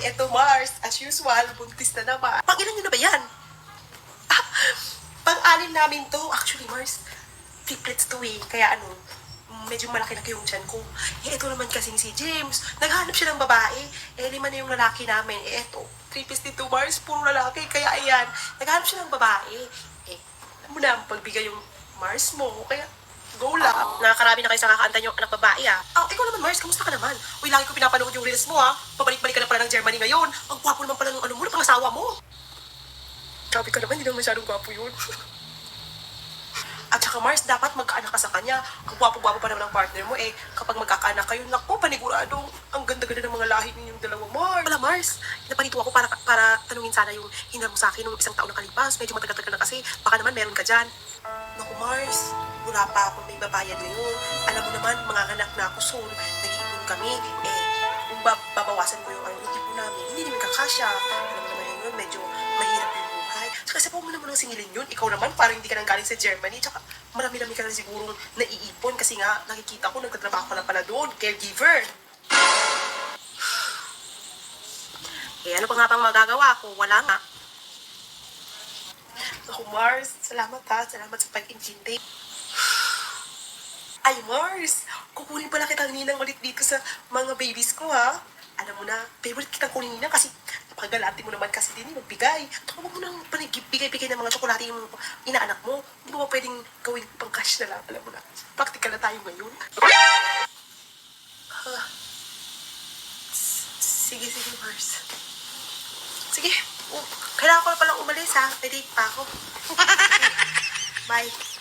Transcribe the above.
eto Mars, as usual, buntis na naman. Pang-ilan nyo na ba yan? Ah, pang-anim namin to. Actually, Mars, triplets to eh. Kaya ano, medyo malaki-laki yung tiyan ko. Eh, ito naman kasing si James. Naghanap siya ng babae. Eh, 5 na yung lalaki namin. Eh, eto, triplets dito, Mars, puro lalaki. Kaya ayan, naghanap siya ng babae. Eh, alam mo na, pagbigay yung Mars mo. Kaya, go lang. Nakakarami na kayo sa kakanta yung anak babae ah. Ikaw naman Mars, kamusta ka naman? Uy, lagi ko pinapanood yung reels mo ah. Pabalik-balik ka na pala ng Germany ngayon. Ang gwapo naman pala ng ano mo, ng pangasawa mo. Sabi ka naman, hindi naman masyadong gwapo yun. At saka Mars, dapat magkaanak ka sa kanya. Ang gwapo-gwapo pa naman ang partner mo eh. Kapag magkakaanak kayo, naku, paniguradong ang ganda-ganda ng mga lahi ninyong dalawa, Mars. Wala Mars, naparito ako para tanungin sana yung hinar mo sa akin nung isang taon nakalipas. Medyo matagal-tagal na kasi, baka naman meron ka dyan. Naku Mars, wala pa akong may babayad ngayon. Alam mo naman, mga anak na ako soon. Nag-iipon kami. Eh, kung babawasan ko yung ipon namin, hindi naman kakasya. Alam mo naman yun, medyo mahirap yung buhay. Tsaka sa mo naman ang singilin yun. Ikaw naman, parang hindi ka nang galing sa Germany. Tsaka marami-rami ka na siguro naiipon kasi nga nakikita ko nagtatrabaho ka na pala doon. Caregiver. Eh, ano pa nga pang magagawa ko? Wala nga. Ako, Mars, salamat ha. Salamat sa pag-intindi. Ay, Mars, kukunin pala kitang ninang ulit dito sa mga babies ko ha. Alam mo na, favorite kitang kunin ninang kasi napakagalante mo naman kasi din magbigay. Huwag mo nang bigay-bigay ng mga tsokolate yung inaanak mo. Hindi mo ba pwedeng gawin pang cash na lang? Alam mo na, practical na tayo ngayon. Sige, Mars. Sige, kailangan ko na palang umalis ha. May date pa ako. Bye.